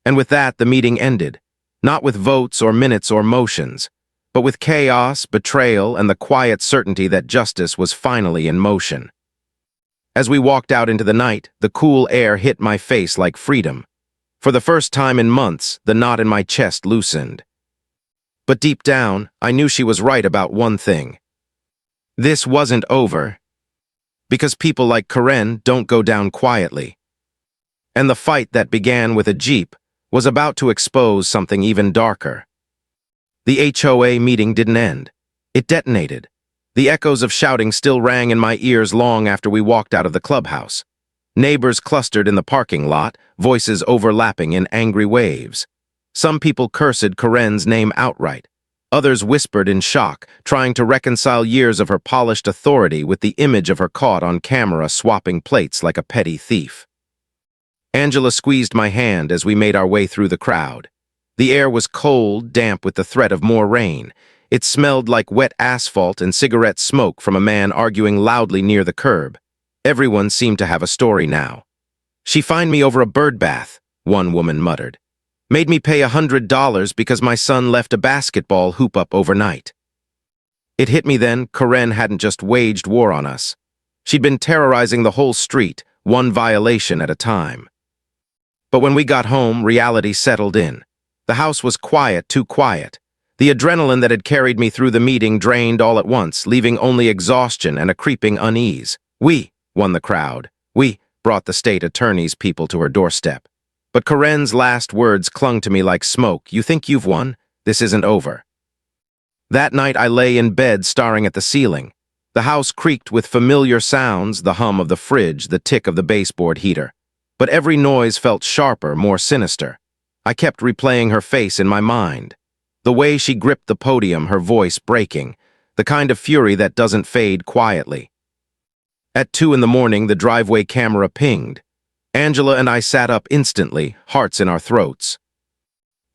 And with that, the meeting ended. Not with votes or minutes or motions, but with chaos, betrayal, and the quiet certainty that justice was finally in motion. As we walked out into the night, the cool air hit my face like freedom. For the first time in months, the knot in my chest loosened. But deep down, I knew she was right about one thing. This wasn't over. Because people like Karen don't go down quietly. And the fight that began with a Jeep was about to expose something even darker. The HOA meeting didn't end. It detonated. The echoes of shouting still rang in my ears long after we walked out of the clubhouse. Neighbors clustered in the parking lot, voices overlapping in angry waves. Some people cursed Karen's name outright. Others whispered in shock, trying to reconcile years of her polished authority with the image of her caught on camera swapping plates like a petty thief. Angela squeezed my hand as we made our way through the crowd. The air was cold, damp with the threat of more rain. It smelled like wet asphalt and cigarette smoke from a man arguing loudly near the curb. Everyone seemed to have a story now. "She fined me over a bird bath," one woman muttered. "Made me pay $100 because my son left a basketball hoop up overnight." It hit me then Karen hadn't just waged war on us. She'd been terrorizing the whole street, one violation at a time. But when we got home, reality settled in. The house was quiet, too quiet. The adrenaline that had carried me through the meeting drained all at once, leaving only exhaustion and a creeping unease. "We won the crowd. We brought the state attorney's people to her doorstep." But Karen's last words clung to me like smoke. "You think you've won? This isn't over." That night I lay in bed staring at the ceiling. The house creaked with familiar sounds, the hum of the fridge, the tick of the baseboard heater. But every noise felt sharper, more sinister. I kept replaying her face in my mind. The way she gripped the podium, her voice breaking, the kind of fury that doesn't fade quietly. At 2 in the morning, the driveway camera pinged. Angela and I sat up instantly, hearts in our throats.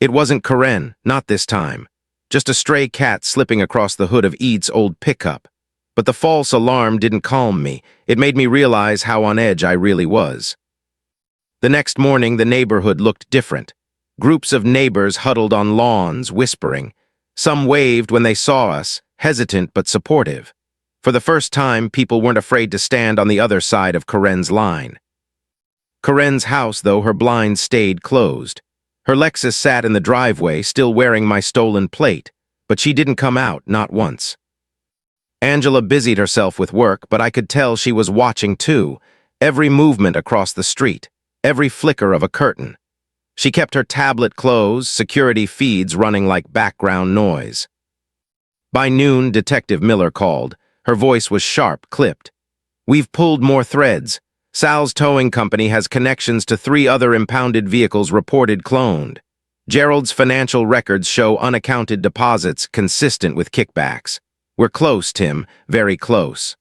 It wasn't Karen, not this time. Just a stray cat slipping across the hood of Ede's old pickup. But the false alarm didn't calm me. It made me realize how on edge I really was. The next morning, the neighborhood looked different. Groups of neighbors huddled on lawns, whispering. Some waved when they saw us, hesitant but supportive. For the first time, people weren't afraid to stand on the other side of Karen's line. Karen's house, though, her blinds stayed closed. Her Lexus sat in the driveway, still wearing my stolen plate, but she didn't come out, not once. Angela busied herself with work, but I could tell she was watching too, every movement across the street, every flicker of a curtain. She kept her tablet closed, security feeds running like background noise. By noon, Detective Miller called. Her voice was sharp, clipped. "We've pulled more threads. Sal's towing company has connections to 3 other impounded vehicles reported cloned. Gerald's financial records show unaccounted deposits consistent with kickbacks. We're close, Tim, very close."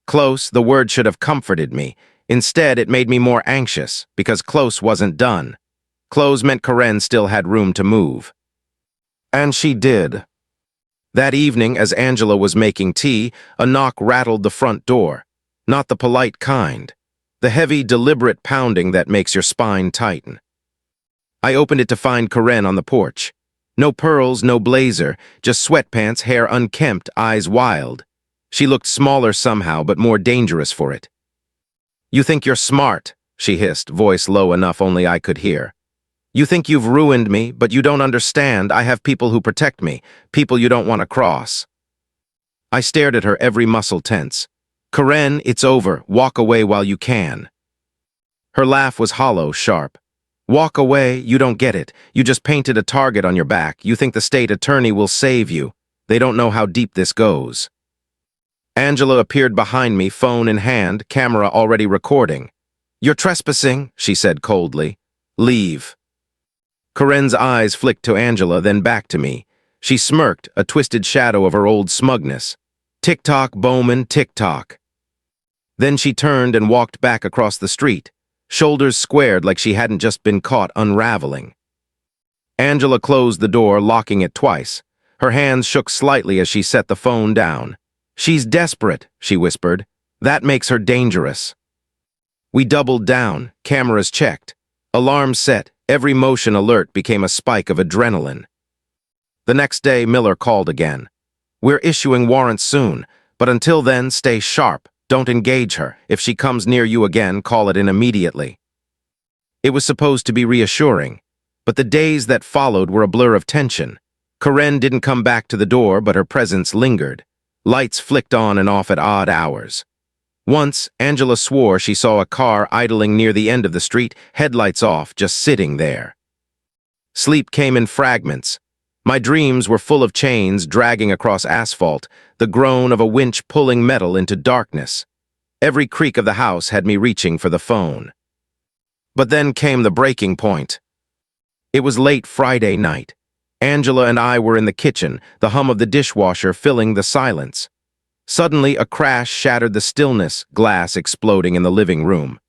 Close, the word should have comforted me. Instead, it made me more anxious, because close wasn't done. Close meant Karen still had room to move. And she did. That evening, as Angela was making tea, a knock rattled the front door. Not the polite kind. The heavy, deliberate pounding that makes your spine tighten. I opened it to find Karen on the porch. No pearls, no blazer, just sweatpants, hair unkempt, eyes wild. She looked smaller somehow, but more dangerous for it. "You think you're smart," she hissed, voice low enough only I could hear. "You think you've ruined me, but you don't understand. I have people who protect me, people you don't want to cross." I stared at her, every muscle tense. "Karen, it's over. Walk away while you can." Her laugh was hollow, sharp. "Walk away? You don't get it. You just painted a target on your back. You think the state attorney will save you. They don't know how deep this goes." Angela appeared behind me, phone in hand, camera already recording. "You're trespassing," she said coldly. "Leave." Karen's eyes flicked to Angela, then back to me. She smirked, a twisted shadow of her old smugness. "Tick-tock, Bowman, tick-tock." Then she turned and walked back across the street, shoulders squared like she hadn't just been caught unraveling. Angela closed the door, locking it twice. Her hands shook slightly as she set the phone down. "She's desperate," she whispered. "That makes her dangerous." We doubled down, cameras checked. Alarms set, every motion alert became a spike of adrenaline. The next day, Miller called again. "We're issuing warrants soon, but until then, stay sharp. Don't engage her. If she comes near you again, call it in immediately." It was supposed to be reassuring, but the days that followed were a blur of tension. Karen didn't come back to the door, but her presence lingered. Lights flicked on and off at odd hours. Once, Angela swore she saw a car idling near the end of the street, headlights off, just sitting there. Sleep came in fragments. My dreams were full of chains dragging across asphalt, the groan of a winch pulling metal into darkness. Every creak of the house had me reaching for the phone. But then came the breaking point. It was late Friday night. Angela and I were in the kitchen, the hum of the dishwasher filling the silence. Suddenly, a crash shattered the stillness, glass exploding in the living room.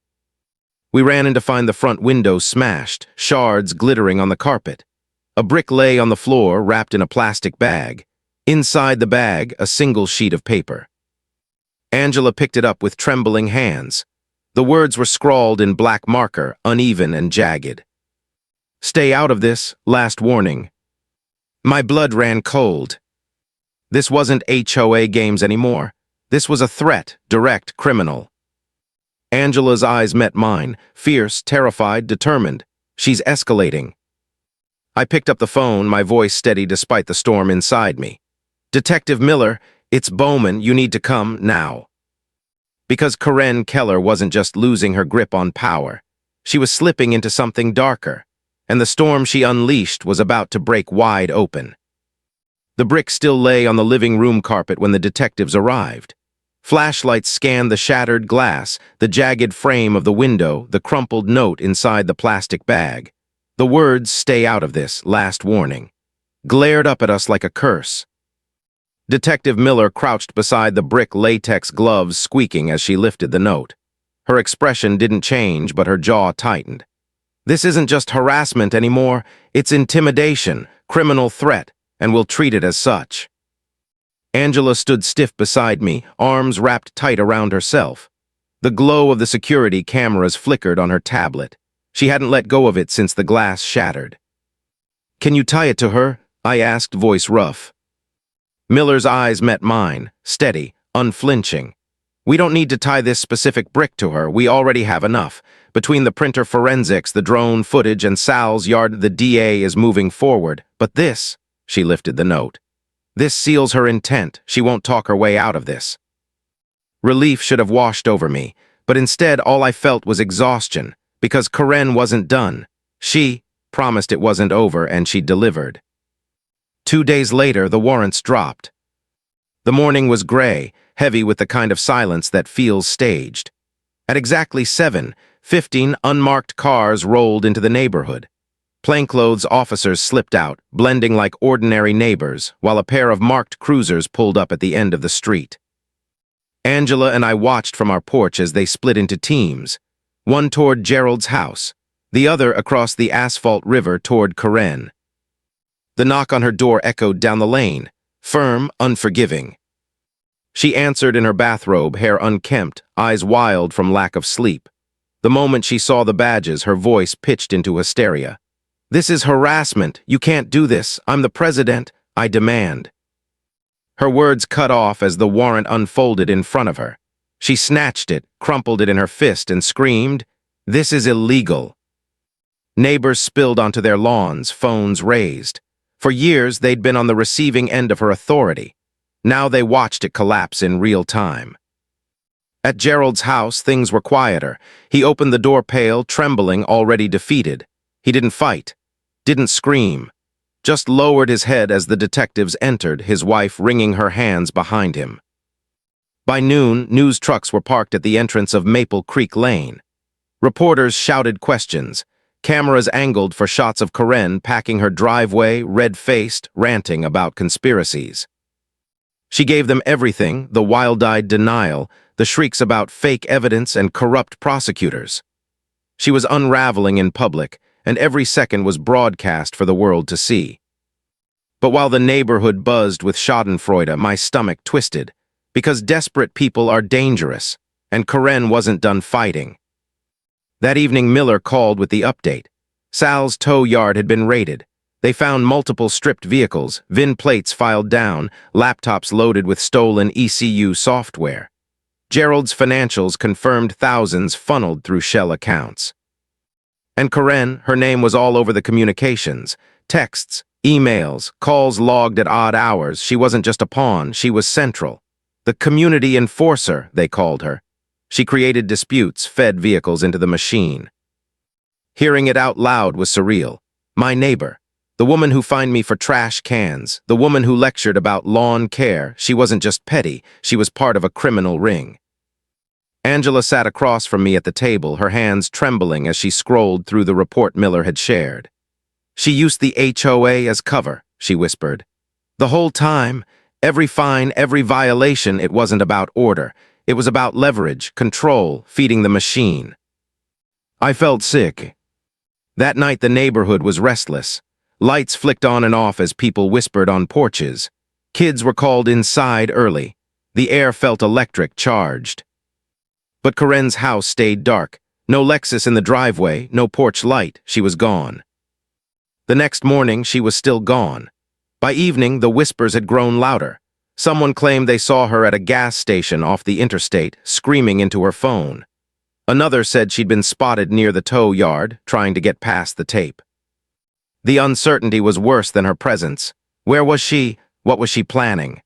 We ran in to find the front window smashed, shards glittering on the carpet. A brick lay on the floor, wrapped in a plastic bag. Inside the bag, a single sheet of paper. Angela picked it up with trembling hands. The words were scrawled in black marker, uneven and jagged. "Stay out of this, last warning." My blood ran cold. This wasn't HOA games anymore. This was a threat, direct, criminal. Angela's eyes met mine, fierce, terrified, determined. She's escalating. I picked up the phone, my voice steady despite the storm inside me. "Detective Miller, it's Bowman, you need to come now." Because Karen Keller wasn't just losing her grip on power. She was slipping into something darker, and the storm she unleashed was about to break wide open. The brick still lay on the living room carpet when the detectives arrived. Flashlights scanned the shattered glass, the jagged frame of the window, the crumpled note inside the plastic bag. The words, "Stay out of this, last warning," glared up at us like a curse. Detective Miller crouched beside the brick latex gloves, squeaking as she lifted the note. Her expression didn't change, but her jaw tightened. "This isn't just harassment anymore, it's intimidation, criminal threat, and we'll treat it as such." Angela stood stiff beside me, arms wrapped tight around herself. The glow of the security cameras flickered on her tablet. She hadn't let go of it since the glass shattered. "Can you tie it to her?" I asked, voice rough. Miller's eyes met mine, steady, unflinching. "We don't need to tie this specific brick to her, we already have enough. Between the printer forensics, the drone footage, and Sal's yard, the DA is moving forward. But this," she lifted the note, "this seals her intent, she won't talk her way out of this." Relief should have washed over me, but instead all I felt was exhaustion, because Karen wasn't done. She promised it wasn't over, and she delivered. 2 days later, the warrants dropped. The morning was gray, heavy with the kind of silence that feels staged. At exactly 7:15, unmarked cars rolled into the neighborhood. Plainclothes officers slipped out, blending like ordinary neighbors, while a pair of marked cruisers pulled up at the end of the street. Angela and I watched from our porch as they split into teams, one toward Gerald's house, the other across the asphalt river toward Karen. The knock on her door echoed down the lane, firm, unforgiving. She answered in her bathrobe, hair unkempt, eyes wild from lack of sleep. The moment she saw the badges, her voice pitched into hysteria. "This is harassment. You can't do this. I'm the president. I demand." Her words cut off as the warrant unfolded in front of her. She snatched it, crumpled it in her fist, and screamed, "This is illegal." Neighbors spilled onto their lawns, phones raised. For years, they'd been on the receiving end of her authority. Now they watched it collapse in real time. At Gerald's house, things were quieter. He opened the door pale, trembling, already defeated. He didn't fight, didn't scream, just lowered his head as the detectives entered, his wife wringing her hands behind him. By noon, news trucks were parked at the entrance of Maple Creek Lane. Reporters shouted questions. Cameras angled for shots of Karen packing her driveway, red-faced, ranting about conspiracies. She gave them everything, the wild-eyed denial, the shrieks about fake evidence and corrupt prosecutors. She was unraveling in public, and every second was broadcast for the world to see. But while the neighborhood buzzed with schadenfreude, my stomach twisted, because desperate people are dangerous, and Karen wasn't done fighting. That evening, Miller called with the update. Sal's tow yard had been raided. They found multiple stripped vehicles, VIN plates filed down, laptops loaded with stolen ECU software. Gerald's financials confirmed thousands funneled through shell accounts. And Karen, her name was all over the communications. Texts, emails, calls logged at odd hours. She wasn't just a pawn, she was central. The community enforcer, they called her. She created disputes, fed vehicles into the machine. Hearing it out loud was surreal. My neighbor, the woman who fined me for trash cans, the woman who lectured about lawn care, she wasn't just petty, she was part of a criminal ring. Angela sat across from me at the table, her hands trembling as she scrolled through the report Miller had shared. "She used the HOA as cover," she whispered. "The whole time, every fine, every violation, it wasn't about order. It was about leverage, control, feeding the machine." I felt sick. That night the neighborhood was restless. Lights flicked on and off as people whispered on porches. Kids were called inside early. The air felt electric charged. But Karen's house stayed dark. No Lexus in the driveway, no porch light. She was gone. The next morning, she was still gone. By evening, the whispers had grown louder. Someone claimed they saw her at a gas station off the interstate, screaming into her phone. Another said she'd been spotted near the tow yard, trying to get past the tape. The uncertainty was worse than her presence. Where was she? What was she planning?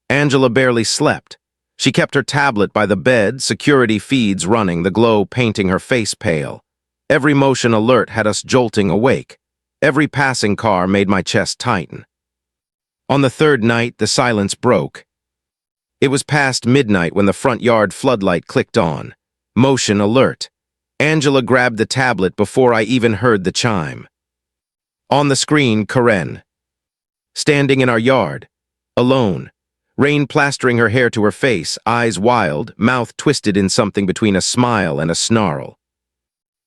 Angela barely slept. She kept her tablet by the bed, security feeds running, the glow painting her face pale. Every motion alert had us jolting awake. Every passing car made my chest tighten. On the third night, the silence broke. It was past midnight when the front yard floodlight clicked on. Motion alert. Angela grabbed the tablet before I even heard the chime. On the screen, Karen. Standing in our yard. Alone. Rain plastering her hair to her face, eyes wild, mouth twisted in something between a smile and a snarl.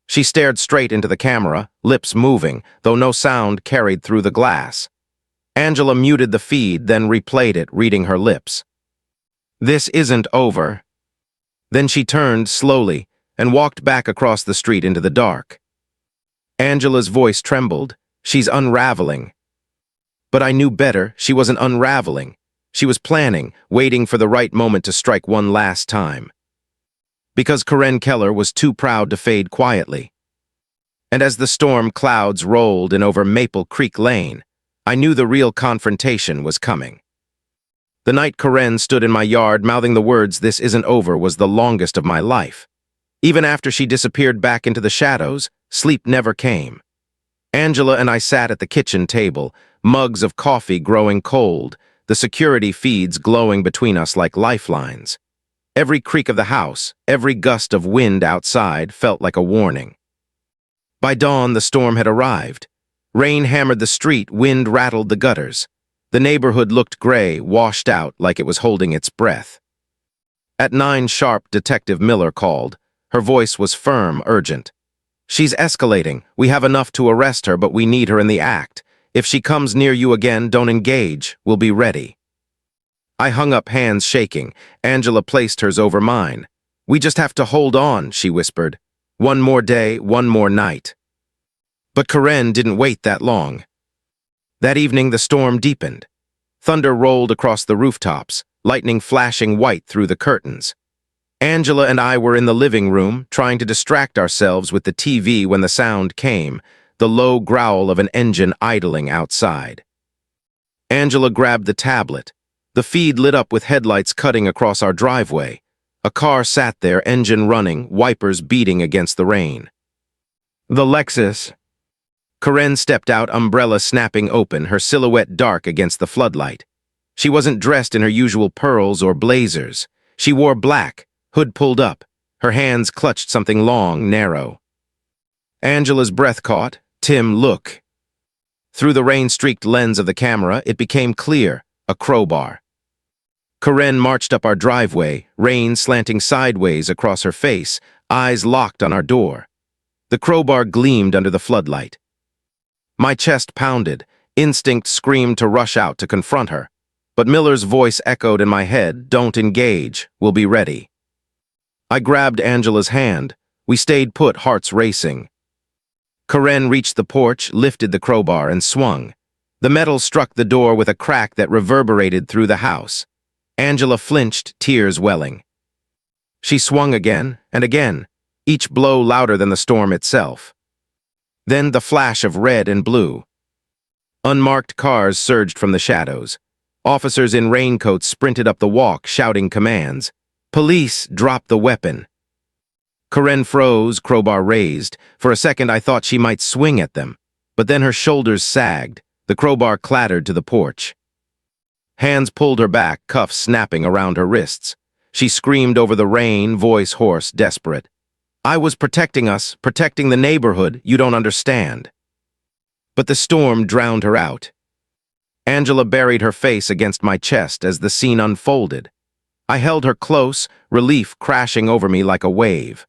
She stared straight into the camera, lips moving, though no sound carried through the glass. Angela muted the feed, then replayed it, reading her lips. This isn't over. Then she turned slowly and walked back across the street into the dark. Angela's voice trembled. She's unraveling. But I knew better. She wasn't unraveling. She was planning, waiting for the right moment to strike one last time. Because Karen Keller was too proud to fade quietly. And as the storm clouds rolled in over Maple Creek Lane, I knew the real confrontation was coming. The night Karen stood in my yard mouthing the words, "This isn't over," was the longest of my life. Even after she disappeared back into the shadows, sleep never came. Angela and I sat at the kitchen table, mugs of coffee growing cold, the security feeds glowing between us like lifelines. Every creak of the house, every gust of wind outside felt like a warning. By dawn, the storm had arrived. Rain hammered the street, wind rattled the gutters. The neighborhood looked gray, washed out like it was holding its breath. At 9 sharp, Detective Miller called. Her voice was firm, urgent. "She's escalating. We have enough to arrest her, but we need her in the act. If she comes near you again, don't engage. We'll be ready." I hung up, hands shaking. Angela placed hers over mine. "We just have to hold on," she whispered. "One more day, one more night." But Karen didn't wait that long. That evening, the storm deepened. Thunder rolled across the rooftops, lightning flashing white through the curtains. Angela and I were in the living room, trying to distract ourselves with the TV when the sound came, the low growl of an engine idling outside. Angela grabbed the tablet. The feed lit up with headlights cutting across our driveway. A car sat there, engine running, wipers beating against the rain. The Lexus. Karen stepped out, umbrella snapping open, her silhouette dark against the floodlight. She wasn't dressed in her usual pearls or blazers. She wore black, hood pulled up. Her hands clutched something long, narrow. Angela's breath caught. "Tim, look." Through the rain-streaked lens of the camera, it became clear, a crowbar. Karen marched up our driveway, rain slanting sideways across her face, eyes locked on our door. The crowbar gleamed under the floodlight. My chest pounded. Instinct screamed to rush out to confront her. But Miller's voice echoed in my head, "Don't engage. We'll be ready." I grabbed Angela's hand. We stayed put, hearts racing. Karen reached the porch, lifted the crowbar, and swung. The metal struck the door with a crack that reverberated through the house. Angela flinched, tears welling. She swung again and again, each blow louder than the storm itself. Then the flash of red and blue. Unmarked cars surged from the shadows. Officers in raincoats sprinted up the walk, shouting commands. "Police, drop the weapon." Karen froze, crowbar raised. For a second I thought she might swing at them, but then her shoulders sagged. The crowbar clattered to the porch. Hands pulled her back, cuffs snapping around her wrists. She screamed over the rain, voice hoarse, desperate. "I was protecting us, protecting the neighborhood. You don't understand." But the storm drowned her out. Angela buried her face against my chest as the scene unfolded. I held her close, relief crashing over me like a wave.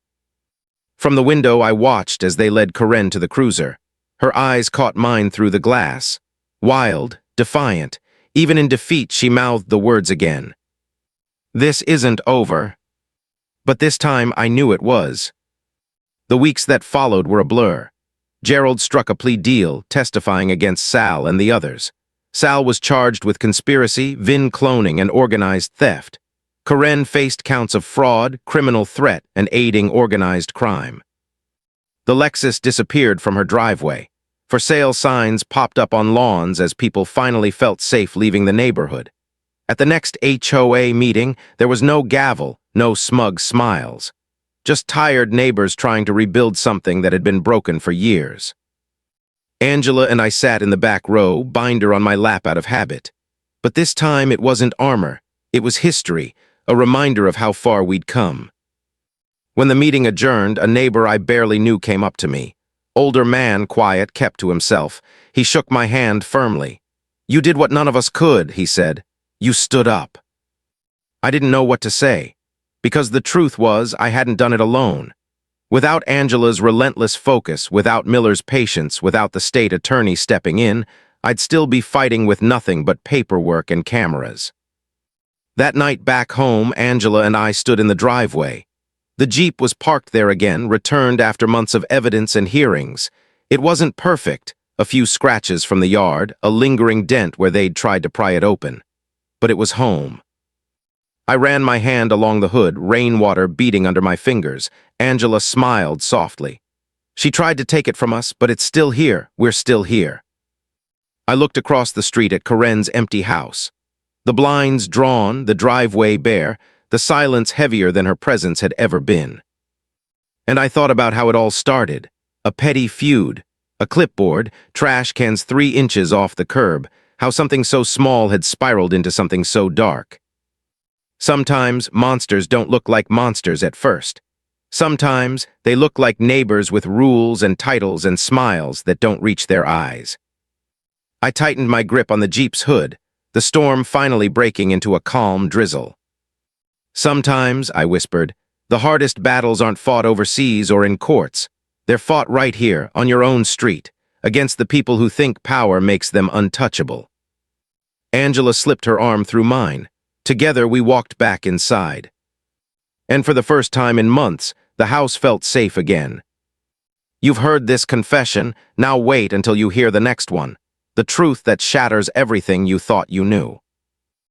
From the window, I watched as they led Karen to the cruiser. Her eyes caught mine through the glass. Wild, defiant, even in defeat, she mouthed the words again. This isn't over. But this time, I knew it was. The weeks that followed were a blur. Gerald struck a plea deal, testifying against Sal and the others. Sal was charged with conspiracy, VIN cloning, and organized theft. Karen faced counts of fraud, criminal threat, and aiding organized crime. The Lexus disappeared from her driveway. For sale signs popped up on lawns as people finally felt safe leaving the neighborhood. At the next HOA meeting, there was no gavel, no smug smiles. Just tired neighbors trying to rebuild something that had been broken for years. Angela and I sat in the back row, binder on my lap out of habit. But this time it wasn't armor. It was history, a reminder of how far we'd come. When the meeting adjourned, a neighbor I barely knew came up to me. Older man, quiet, kept to himself. He shook my hand firmly. "You did what none of us could," he said. "You stood up." I didn't know what to say, because the truth was I hadn't done it alone. Without Angela's relentless focus, without Miller's patience, without the state attorney stepping in, I'd still be fighting with nothing but paperwork and cameras. That night back home, Angela and I stood in the driveway. The Jeep was parked there again, returned after months of evidence and hearings. It wasn't perfect, a few scratches from the yard, a lingering dent where they'd tried to pry it open. But it was home. I ran my hand along the hood, rainwater beating under my fingers. Angela smiled softly. She tried to take it from us, but it's still here. We're still here. I looked across the street at Karen's empty house. The blinds drawn, the driveway bare, the silence heavier than her presence had ever been. And I thought about how it all started. A petty feud, a clipboard, trash cans 3 inches off the curb, how something so small had spiraled into something so dark. Sometimes monsters don't look like monsters at first. Sometimes they look like neighbors with rules and titles and smiles that don't reach their eyes. I tightened my grip on the Jeep's hood, the storm finally breaking into a calm drizzle. "Sometimes," I whispered, "the hardest battles aren't fought overseas or in courts. They're fought right here, on your own street, against the people who think power makes them untouchable." Angela slipped her arm through mine. Together we walked back inside. And for the first time in months, the house felt safe again. You've heard this confession, now wait until you hear the next one. The truth that shatters everything you thought you knew.